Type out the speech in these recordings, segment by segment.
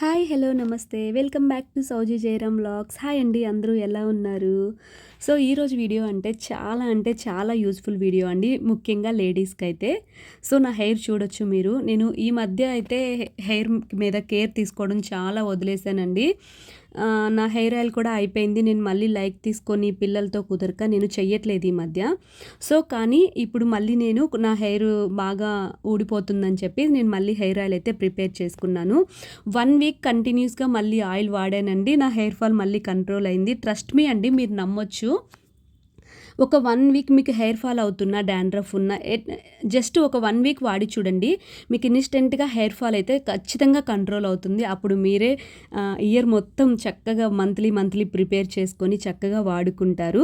Hi! Hello! నమస్తే. Welcome back to Souji Jayaram vlogs. Hi అండి! అందరూ ఎలా ఉన్నారు? సో, ఈరోజు వీడియో అంటే చాలా యూజ్‌ఫుల్ వీడియో అండి. ముఖ్యంగా లేడీస్‌కైతే. సో, నా హెయిర్ చూడొచ్చు మీరు. నేను ఈ మధ్య అయితే హెయిర్ మీద కేర్ తీసుకోవడం చాలా వదిలేసానండి. నా హెయిర్ ఆయిల్ కూడా అయిపోయింది. నేను మళ్ళీ లైక్ తీసుకొని పిల్లలతో కుదరక నేను చెయ్యట్లేదు ఈ మధ్య. సో, కానీ ఇప్పుడు మళ్ళీ నేను నా హెయిర్ బాగా ఊడిపోతుందని చెప్పి నేను మళ్ళీ హెయిర్ ఆయిల్ అయితే ప్రిపేర్ చేసుకున్నాను. 1 వీక్ కంటిన్యూస్‌గా మళ్ళీ ఆయిల్ వాడానండి. నా హెయిర్ ఫాల్ మళ్ళీ కంట్రోల్ అయింది. ట్రస్ట్ మీ అండి, మీరు నమ్మొచ్చు. ఒక 1 వీక్ మీకు హెయిర్ ఫాల్ అవుతున్నా, డాండ్రఫ్ ఉన్నా జస్ట్ ఒక 1 వీక్ వాడి చూడండి. మీకు ఇన్‌స్టెంట్‌గా హెయిర్ ఫాల్ అయితే ఖచ్చితంగా కంట్రోల్ అవుతుంది. అప్పుడు మీరే ఇయర్ మొత్తం చక్కగా మంత్లీ ప్రిపేర్ చేసుకొని చక్కగా వాడుకుంటారు.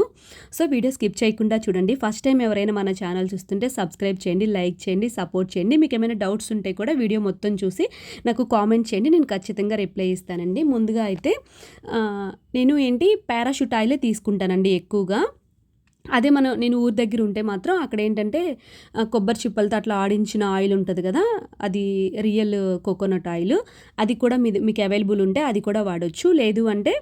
సో, వీడియో స్కిప్ చేయకుండా చూడండి. ఫస్ట్ టైం ఎవరైనా మన ఛానల్ చూస్తుంటే సబ్స్క్రైబ్ చేయండి, లైక్ చేయండి, సపోర్ట్ చేయండి. మీకేమైనా డౌట్స్ ఉంటే కూడా వీడియో మొత్తం చూసి నాకు కామెంట్ చేయండి. నేను ఖచ్చితంగా రిప్లై ఇస్తానండి. ముందుగా అయితే నేను పారాషూట్ ఆయిలే తీసుకుంటానండి ఎక్కువగా. అదే నేను ఊరి దగ్గర ఉంటే మాత్రం అక్కడేంటంటే కొబ్బరి చిప్పలతో అట్లా ఆడించిన ఆయిల్ ఉంటది గదా! అది రియల్ కోకోనట్ ఆయిల్. అది కూడా మీకు అవైలబుల్ ఉంటే అది కూడా వాడొచ్చు. లేదు అంటే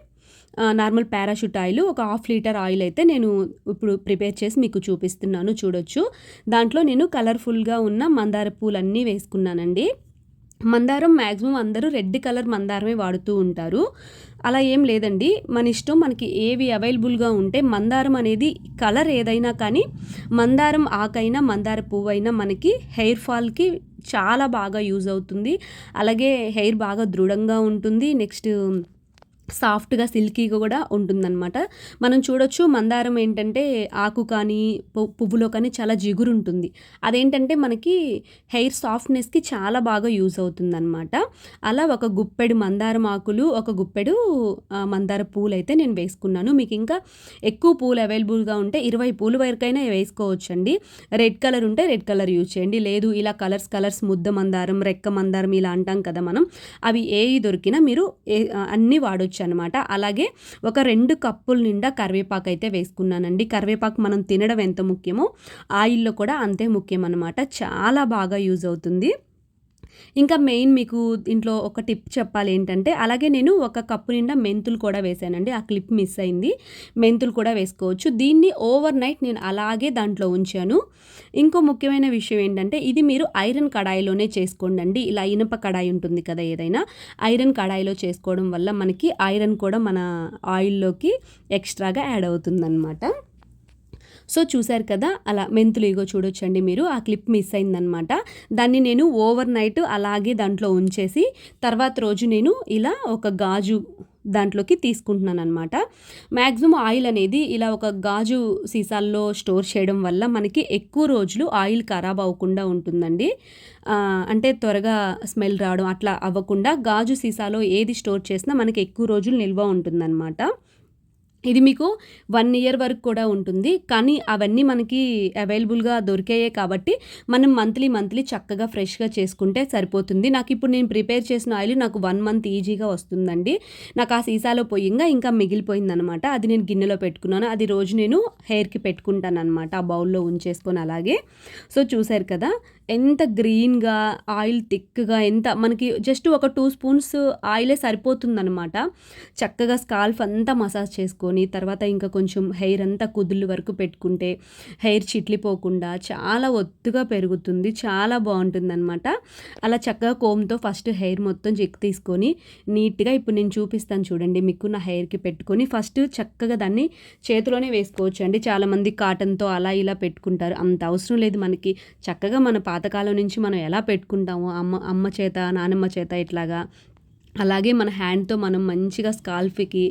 నార్మల్ పారాషూట్ ఆయిల్ ఒక హాఫ్ లీటర్ ఆయిల్ అయితే నేను ఇప్పుడు ప్రిపేర్ చేసి మీకు చూపిస్తున్నాను, చూడొచ్చు. దాంట్లో నేను కలర్‌ఫుల్‌గా ఉన్న మందార పూలన్నీ వేసుకున్నానండి. మందారం మ్యాక్సిమం అందరూ రెడ్ కలర్ మందారమే వాడుతూ ఉంటారు. అలా ఏం లేదండి. మన ఇష్టం, మనకి ఏవి అవైలబుల్‌గా ఉంటే మందారం అనేది కలర్ ఏదైనా కానీ మందారం ఆకైనా, మందార పువ్వైనా మనకి హెయిర్ ఫాల్‌కి చాలా బాగా యూజ్ అవుతుంది. అలాగే హెయిర్ బాగా దృఢంగా ఉంటుంది. నెక్స్ట్ సాఫ్ట్‌గా, సిల్కీగా కూడా ఉంటుందనమాట. మనం చూడొచ్చు మందారం ఏంటంటే ఆకు కానీ, పువ్వులో కానీ చాలా జిగురుంటుంది. అదేంటంటే మనకి హెయిర్ సాఫ్ట్‌నెస్‌కి చాలా బాగా యూజ్ అవుతుందనమాట. అలా ఒక గుప్పెడు మందారం ఆకులు, ఒక గుప్పెడు మందార పూలైతే నేను వేసుకున్నాను. మీకు ఇంకా ఎక్కువ పూలు అవైలబుల్‌గా ఉంటే 20 పూల వరకైనా వేసుకోవచ్చండి. రెడ్ కలర్ ఉంటే రెడ్ కలర్ యూజ్ చేయండి. లేదు ఇలా కలర్స్ ముద్ద మందారం, రెక్క మందారం ఇలా అంటాం కదా మనం. అవి ఏయి దొరికినా మీరు అన్నీ వాడొచ్చు అనమాట. అలాగే ఒక 2 కప్పుల నిండా కరివేపాకు అయితే వేసుకున్నానండి. కరివేపాకు మనం తినడం ఎంత ముఖ్యమో ఆయిల్‌లో కూడా అంతే ముఖ్యం అనమాట. చాలా బాగా యూజ్ అవుతుంది. ఇంకా మెయిన్ మీకు ఇంట్లో ఒక టిప్ చెప్పాలి ఏంటంటే, అలాగే నేను ఒక కప్పు నిండా మెంతులు కూడా వేశానండి. ఆ క్లిప్ మిస్ అయింది. మెంతులు కూడా వేసుకోవచ్చు. దీన్ని ఓవర్ నైట్ నేను అలాగే దాంట్లో ఉంచాను. ఇంకో ముఖ్యమైన విషయం ఏంటంటే, ఇది మీరు ఐరన్ కడాయిలోనే చేసుకోండండి. ఇలా ఇనుప కడాయి ఉంటుంది కదా ఏదైనా, ఐరన్ కడాయిలో చేసుకోవడం వల్ల మనకి ఐరన్ కూడా మన ఆయిల్‌లోకి ఎక్స్‌ట్రాగా యాడ్ అవుతుందనమాట. సో, చూసారు కదా! అలా మెంతులు ఇగో చూడొచ్చండి మీరు. ఆ క్లిప్ మిస్ అయిందనమాట. దాన్ని నేను ఓవర్ నైట్ అలాగే దాంట్లో ఉంచేసి, తర్వాత రోజు నేను ఇలా ఒక గాజు దాంట్లోకి తీసుకుంటున్నాననమాట. మ్యాక్సిమం ఆయిల్ అనేది ఇలా ఒక గాజు సీసాల్లో స్టోర్ చేయడం వల్ల మనకి ఎక్కువ రోజులు ఆయిల్ ఖరాబ్ అవ్వకుండా ఉంటుందండి. అంటే త్వరగా స్మెల్ రావడం అట్లా అవ్వకుండా గాజు సీసాలో ఏది స్టోర్ చేసినా మనకి ఎక్కువ రోజులు నిల్వ ఉంటుందనమాట. ఇది మీకు 1 ఇయర్ వరకు కూడా ఉంటుంది. కానీ అవన్నీ మనకి అవైలబుల్‌గా దొరికాయే కాబట్టి మనం మంత్లీ చక్కగా ఫ్రెష్‌గా చేసుకుంటే సరిపోతుంది. నాకిప్పుడు నేను ప్రిపేర్ చేసిన ఆయిల్ నాకు 1 మంత్ ఈజీగా వస్తుందండి. నాకు ఆ సీసాలో పొయ్యంగా ఇంకా మిగిలిపోయిందనమాట. అది నేను గిన్నెలో పెట్టుకున్నాను. అది రోజు నేను హెయిర్‌కి పెట్టుకుంటాననమాట. ఆ బౌల్‌లో ఉంచేసుకొని అలాగే. సో, చూసారు కదా! ఎంత గ్రీన్‌గా ఆయిల్ థిక్‌గా ఎంత మనకి జస్ట్ ఒక 2 స్పూన్స్ ఆయిలే సరిపోతుందనమాట. చక్కగా స్కాల్ఫ్ అంతా మసాజ్ చేసుకొని, తర్వాత ఇంకా కొంచెం హెయిర్ అంతా కుదుళ్ళ వరకు పెట్టుకుంటే హెయిర్ చిట్లిపోకుండా చాలా ఒత్తుగా పెరుగుతుంది. చాలా బావుంటుందనమాట. అలా చక్కగా కోమ్‌తో ఫస్ట్ హెయిర్ మొత్తం తీసుకొని నీట్‌గా ఇప్పుడు నేను చూపిస్తాను చూడండి మీకు. నా హెయిర్‌కి పెట్టుకొని ఫస్ట్ చక్కగా దాన్ని చేతిలోనే వేసుకోవచ్చండి. చాలామంది కాటన్‌తో అలా ఇలా పెట్టుకుంటారు. అంత అవసరం లేదు మనకి. చక్కగా మన పాతకాలం నుంచి మనం ఎలా పెట్టుకుంటామో అమ్మ చేత, నానమ్మ చేత ఇట్లాగా అలాగే మన హ్యాండ్‌తో మనం మంచిగా స్కాల్ఫ్‌కి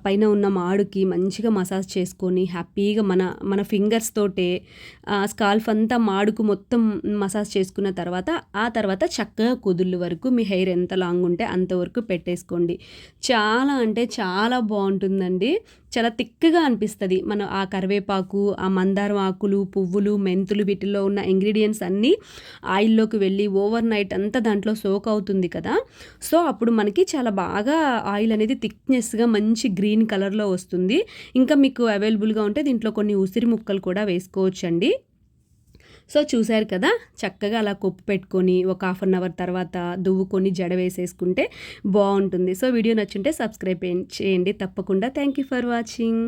పైన ఉన్న మాడుకి మంచిగా మసాజ్ చేసుకొని హ్యాపీగా మన ఫింగర్స్ తోటే స్కాల్ఫ్ అంతా మాడుకు మొత్తం మసాజ్ చేసుకున్న తర్వాత, ఆ తర్వాత చక్కగా కుదుళ్ళ వరకు మీ హెయిర్ ఎంత లాంగ్ ఉంటే అంతవరకు పెట్టేసుకోండి. చాలా అంటే చాలా బావుంటుందండి. చాలా థిక్‌గా అనిపిస్తది. మనం ఆ కరివేపాకు, ఆ మందారం ఆకులు, పువ్వులు, మెంతులు వీటిల్లో ఉన్న ఇంగ్రీడియెంట్స్ అన్నీ ఆయిల్‌లోకి వెళ్ళి ఓవర్ నైట్ అంతా దాంట్లో సోక్ అవుతుంది కదా! సో, అప్పుడు మనకి చాలా బాగా ఆయిల్ అనేది థిక్‌నెస్‌గా మంచి గ్రీన్ కలర్‌లో వస్తుంది. ఇంకా మీకు అవైలబుల్‌గా ఉంటే దీంట్లో కొన్ని ఉసిరి ముక్కలు కూడా వేసుకోవచ్చండి. సో చూసారు కదా, చక్కగా అలా కొప్పు పెట్టుకొని ఒక హాఫ్ అన్ అవర్ తర్వాత దువ్వుకొని జడ వేసేసుకుంటే బాగుంటుంది. సో వీడియో నచ్చుంటే సబ్స్క్రైబ్ చేయండి తప్పకుండా. Thank you for watching.